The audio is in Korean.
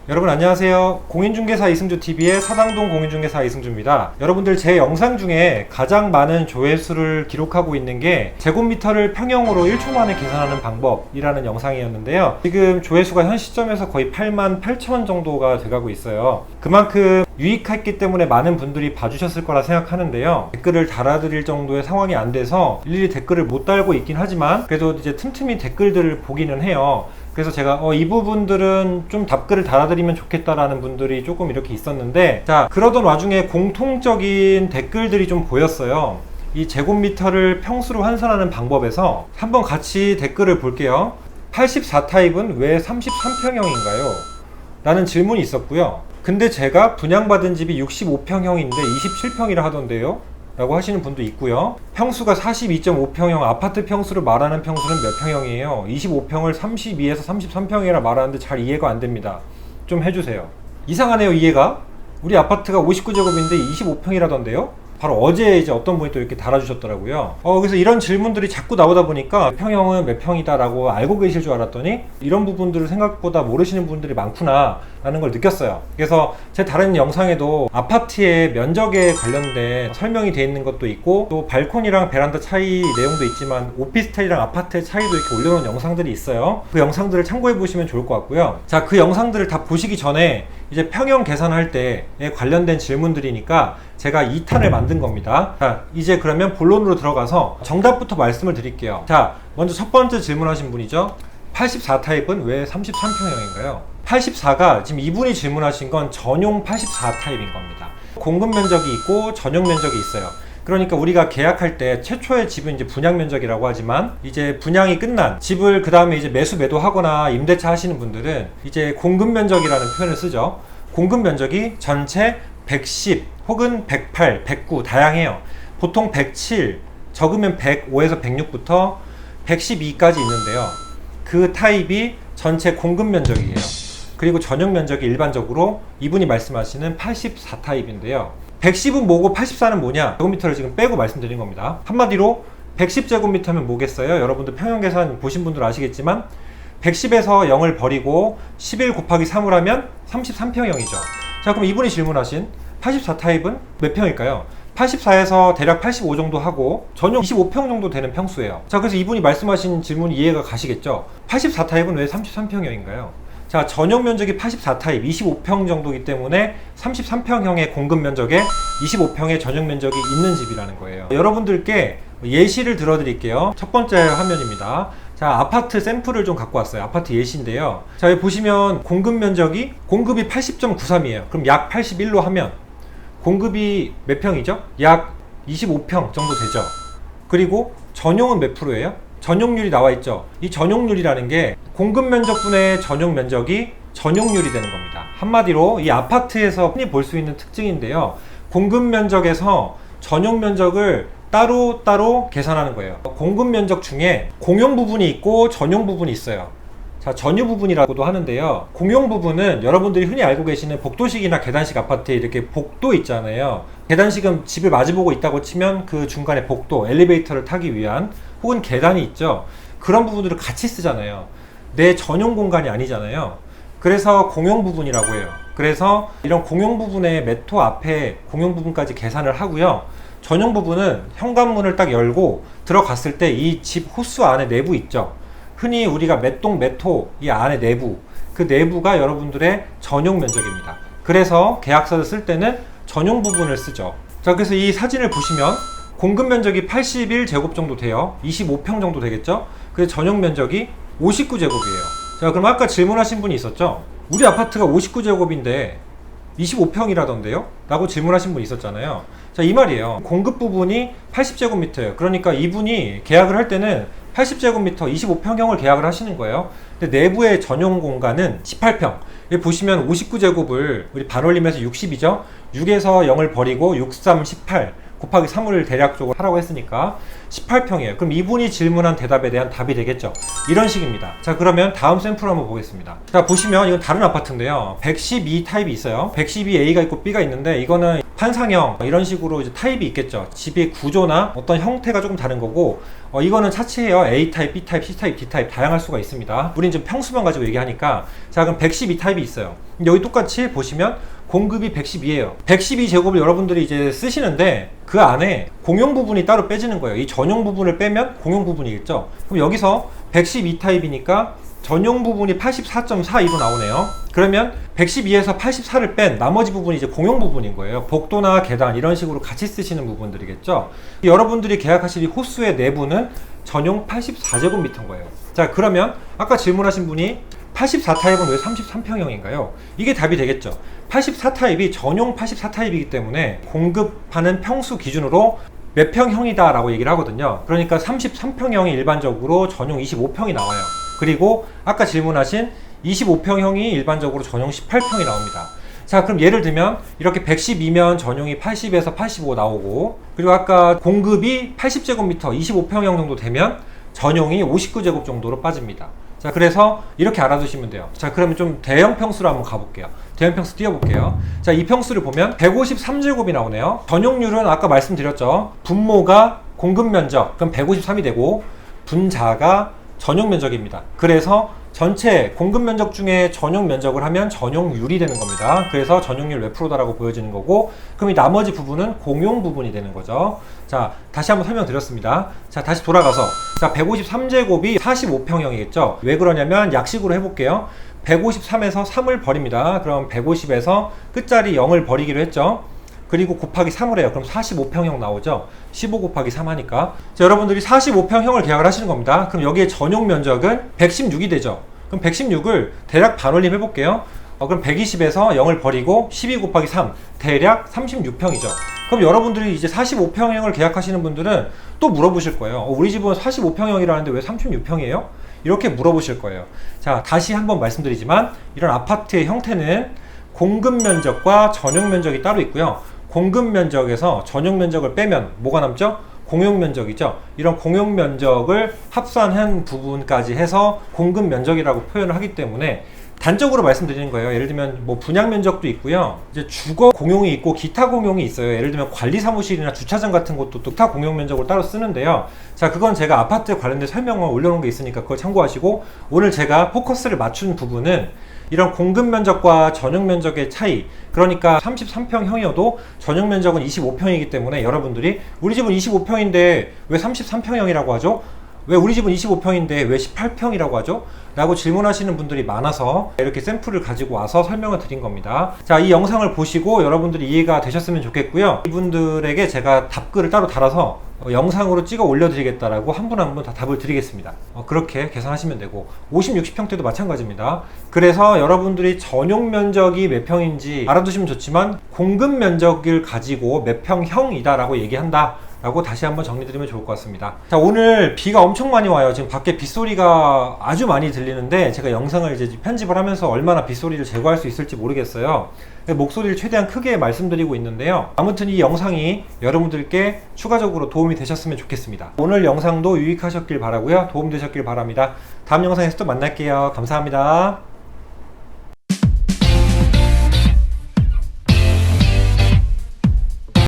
여러분 안녕하세요. 공인중개사 이승주TV의 사당동 공인중개사 이승주입니다. 여러분들 제 영상 중에 가장 많은 조회수를 기록하고 있는 게 제곱미터를 평형으로 1초 만에 계산하는 방법이라는 영상이었는데요. 지금 조회수가 현 시점에서 거의 88,000 정도가 돼가고 있어요. 그만큼 유익했기 때문에 많은 분들이 봐주셨을 거라 생각하는데요. 댓글을 달아드릴 정도의 상황이 안 돼서 일일이 댓글을 못 달고 있긴 하지만 그래도 이제 틈틈이 댓글들을 보기는 해요. 그래서 제가 이 부분들은 좀 답글을 달아드리면 좋겠다라는 분들이 조금 이렇게 있었는데, 자, 그러던 와중에 공통적인 댓글들이 좀 보였어요. 이 제곱미터를 평수로 환산하는 방법에서 한번 같이 댓글을 볼게요. 84 타입은 왜 33평형인가요? 라는 질문이 있었고요. 근데 제가 분양받은 집이 65평형인데 27평이라 하던데요? 라고 하시는 분도 있고요. 평수가 42.5평형 아파트 평수를 말하는 평수는 몇 평형이에요? 25평을 32에서 33평이라 말하는데 잘 이해가 안 됩니다. 좀 해주세요. 이상하네요, 이해가. 우리 아파트가 59제곱인데 25평이라던데요? 바로 어제 이제 어떤 분이 또 이렇게 달아주셨더라고요. 그래서 이런 질문들이 자꾸 나오다 보니까 평형은 몇 평이다 라고 알고 계실 줄 알았더니 이런 부분들을 생각보다 모르시는 분들이 많구나 라는 걸 느꼈어요. 그래서 제 다른 영상에도 아파트의 면적에 관련된 설명이 되어 있는 것도 있고, 또 발코니랑 베란다 차이 내용도 있지만 오피스텔이랑 아파트의 차이도 이렇게 올려놓은 영상들이 있어요. 그 영상들을 참고해 보시면 좋을 것 같고요. 자, 그 영상들을 다 보시기 전에 이제 평형 계산할 때에 관련된 질문들이니까 제가 2탄을 만든 겁니다. 자, 이제 그러면 본론으로 들어가서 정답부터 말씀을 드릴게요. 자, 먼저 첫 번째 질문하신 분이죠. 84 타입은 왜 33평형인가요? 84가 지금 이분이 질문하신 건 전용 84 타입인 겁니다. 공급 면적이 있고 전용 면적이 있어요. 그러니까 우리가 계약할 때 최초의 집은 이제 분양 면적이라고 하지만, 이제 분양이 끝난 집을 그 다음에 이제 매도하거나 임대차 하시는 분들은 이제 공급 면적이라는 표현을 쓰죠. 공급 면적이 전체 110 혹은 108, 109 다양해요. 보통 107, 적으면 105에서 106부터 112까지 있는데요. 그 타입이 전체 공급 면적이에요. 그리고 전용 면적이 일반적으로 이분이 말씀하시는 84 타입인데요. 110은 뭐고 84는 뭐냐? 제곱미터를 지금 빼고 말씀드린 겁니다. 한마디로 110제곱미터면 뭐겠어요? 여러분들 평형 계산 보신 분들 아시겠지만 110에서 0을 버리고 11 곱하기 3을 하면 33평형이죠. 자, 그럼 이분이 질문하신 84 타입은 몇 평일까요? 84에서 대략 85 정도 하고 전용 25평 정도 되는 평수예요. 자, 그래서 이분이 말씀하신 질문이 이해가 가시겠죠? 84 타입은 왜 33평형인가요? 자, 전용 면적이 84 타입 25평 정도이기 때문에 33평형의 공급 면적에 25평의 전용 면적이 있는 집이라는 거예요. 여러분들께 예시를 들어드릴게요. 첫 번째 화면입니다. 자, 아파트 샘플을 좀 갖고 왔어요. 아파트 예시인데요. 자, 여기 보시면 공급이 80.93이에요. 그럼 약 81로 하면 공급이 몇 평이죠? 약 25평 정도 되죠. 그리고 전용은 몇 프로예요? 전용률이 나와 있죠. 이 전용률이라는 게 공급 면적분의 전용 면적이 전용률이 되는 겁니다. 한마디로 이 아파트에서 흔히 볼 수 있는 특징인데요. 공급 면적에서 전용 면적을 따로 계산하는 거예요. 공급 면적 중에 공용 부분이 있고 전용 부분이 있어요. 자, 전유 부분이라고도 하는데요. 공용 부분은 여러분들이 흔히 알고 계시는 복도식이나 계단식 아파트에 이렇게 복도 있잖아요. 계단식은 집을 마주보고 있다고 치면 그 중간에 복도, 엘리베이터를 타기 위한 혹은 계단이 있죠. 그런 부분들을 같이 쓰잖아요. 내 전용 공간이 아니잖아요. 그래서 공용 부분이라고 해요. 그래서 이런 공용 부분의 매토 앞에 공용 부분까지 계산을 하고요. 전용 부분은 현관문을 딱 열고 들어갔을 때 이 집 호수 안에 내부 있죠. 흔히 우리가 몇동 몇호 이 안에 내부, 그 내부가 여러분들의 전용 면적입니다. 그래서 계약서를 쓸 때는 전용 부분을 쓰죠. 자, 그래서 이 사진을 보시면 공급 면적이 81제곱 정도 돼요. 25평 정도 되겠죠? 그래서 전용 면적이 59제곱이에요. 자, 그럼 아까 질문하신 분이 있었죠? 우리 아파트가 59제곱인데 25평이라던데요? 라고 질문하신 분이 있었잖아요. 자, 이 말이에요. 공급 부분이 80제곱미터예요. 그러니까 이분이 계약을 할 때는 80제곱미터 25평형을 계약을 하시는 거예요. 근데 내부의 전용 공간은 18평. 여기 보시면 59제곱을 우리 반올림해서 60이죠? 6에서 0을 버리고 6, 3, 18 곱하기 3을 대략적으로 하라고 했으니까 18평이에요. 그럼 이분이 질문한 대답에 대한 답이 되겠죠. 이런 식입니다. 자, 그러면 다음 샘플 한번 보겠습니다. 자, 보시면 이건 다른 아파트인데요. 112 타입이 있어요. 112A가 있고 B가 있는데 이거는 판상형 이런 식으로 이제 타입이 있겠죠. 집의 구조나 어떤 형태가 조금 다른 거고, 이거는 차치예요. A타입, B타입, C타입, D타입 다양할 수가 있습니다. 우린 지금 평수만 가지고 얘기하니까. 자, 그럼 112타입이 있어요. 여기 똑같이 보시면 공급이 112예요. 112제곱을 여러분들이 이제 쓰시는데 그 안에 공용 부분이 따로 빼지는 거예요. 이 전용 부분을 빼면 공용 부분이 있죠. 그럼 여기서 112타입이니까 전용 부분이 84.42로 나오네요. 그러면 112에서 84를 뺀 나머지 부분이 이제 공용 부분인 거예요. 복도나 계단 이런 식으로 같이 쓰시는 부분들이겠죠. 여러분들이 계약하실 이 호수의 내부는 전용 84제곱미터인 거예요. 자, 그러면 아까 질문하신 분이 84타입은 왜 33평형인가요? 이게 답이 되겠죠. 84타입이 전용 84타입이기 때문에 공급하는 평수 기준으로 몇 평형이다 라고 얘기를 하거든요. 그러니까 33평형이 일반적으로 전용 25평이 나와요. 그리고 아까 질문하신 25평형이 일반적으로 전용 18평이 나옵니다. 자, 그럼 예를 들면 이렇게 112면 전용이 80에서 85 나오고, 그리고 아까 공급이 80제곱미터 25평형 정도 되면 전용이 59제곱 정도로 빠집니다. 자, 그래서 이렇게 알아두시면 돼요. 자, 그러면 좀 대형 평수로 한번 가볼게요. 대형 평수 띄워볼게요. 자, 이 평수를 보면 153제곱이 나오네요. 전용률은 아까 말씀드렸죠. 분모가 공급 면적, 그럼 153이 되고, 분자가 전용 면적입니다. 그래서 전체 공급 면적 중에 전용 면적을 하면 전용률이 되는 겁니다. 그래서 전용률 몇 프로다라고 보여지는 거고, 그럼 이 나머지 부분은 공용 부분이 되는 거죠. 자, 다시 한번 설명드렸습니다. 자, 다시 돌아가서, 자, 153제곱이 45평형이겠죠. 왜 그러냐면 약식으로 해볼게요. 153에서 3을 버립니다. 그럼 150에서 끝자리 0을 버리기로 했죠. 그리고 곱하기 3을 해요. 그럼 45평형 나오죠. 15 곱하기 3 하니까. 자, 여러분들이 45평형을 계약을 하시는 겁니다. 그럼 여기에 전용 면적은 116이 되죠. 그럼 116을 대략 반올림 해볼게요. 그럼 120에서 0을 버리고 12 곱하기 3, 대략 36평이죠. 그럼 여러분들이 이제 45평형을 계약하시는 분들은 또 물어보실 거예요. 우리 집은 45평형이라는데 왜 36평이에요? 이렇게 물어보실 거예요. 자, 다시 한번 말씀드리지만 이런 아파트의 형태는 공급 면적과 전용 면적이 따로 있고요. 공급 면적에서 전용 면적을 빼면 뭐가 남죠? 공용 면적이죠. 이런 공용 면적을 합산한 부분까지 해서 공급 면적이라고 표현을 하기 때문에 단적으로 말씀드리는 거예요. 예를 들면 뭐 분양 면적도 있고요. 이제 주거 공용이 있고 기타 공용이 있어요. 예를 들면 관리 사무실이나 주차장 같은 것도 또 기타 공용 면적을 따로 쓰는데요. 자, 그건 제가 아파트 관련된 설명을 올려놓은 게 있으니까 그걸 참고하시고, 오늘 제가 포커스를 맞춘 부분은 이런 공급 면적과 전용 면적의 차이, 그러니까 33평형이어도 전용 면적은 25평이기 때문에 여러분들이 우리 집은 25평인데 왜 33평형이라고 하죠? 왜 우리 집은 25평인데 왜 18평이라고 하죠? 라고 질문하시는 분들이 많아서 이렇게 샘플을 가지고 와서 설명을 드린 겁니다. 자, 이 영상을 보시고 여러분들이 이해가 되셨으면 좋겠고요. 이분들에게 제가 답글을 따로 달아서 영상으로 찍어 올려드리겠다라고 한 분 한 분 다 답을 드리겠습니다. 그렇게 계산하시면 되고, 50, 60평 대도 마찬가지입니다. 그래서 여러분들이 전용 면적이 몇 평인지 알아두시면 좋지만 공급 면적을 가지고 몇 평형이다 라고 얘기한다 라고 다시 한번 정리드리면 좋을 것 같습니다. 자, 오늘 비가 엄청 많이 와요. 지금 밖에 빗소리가 아주 많이 들리는데 제가 영상을 이제 편집을 하면서 얼마나 빗소리를 제거할 수 있을지 모르겠어요. 목소리를 최대한 크게 말씀드리고 있는데요. 아무튼 이 영상이 여러분들께 추가적으로 도움이 되셨으면 좋겠습니다. 오늘 영상도 유익하셨길 바라고요. 도움되셨길 바랍니다. 다음 영상에서 또 만날게요. 감사합니다.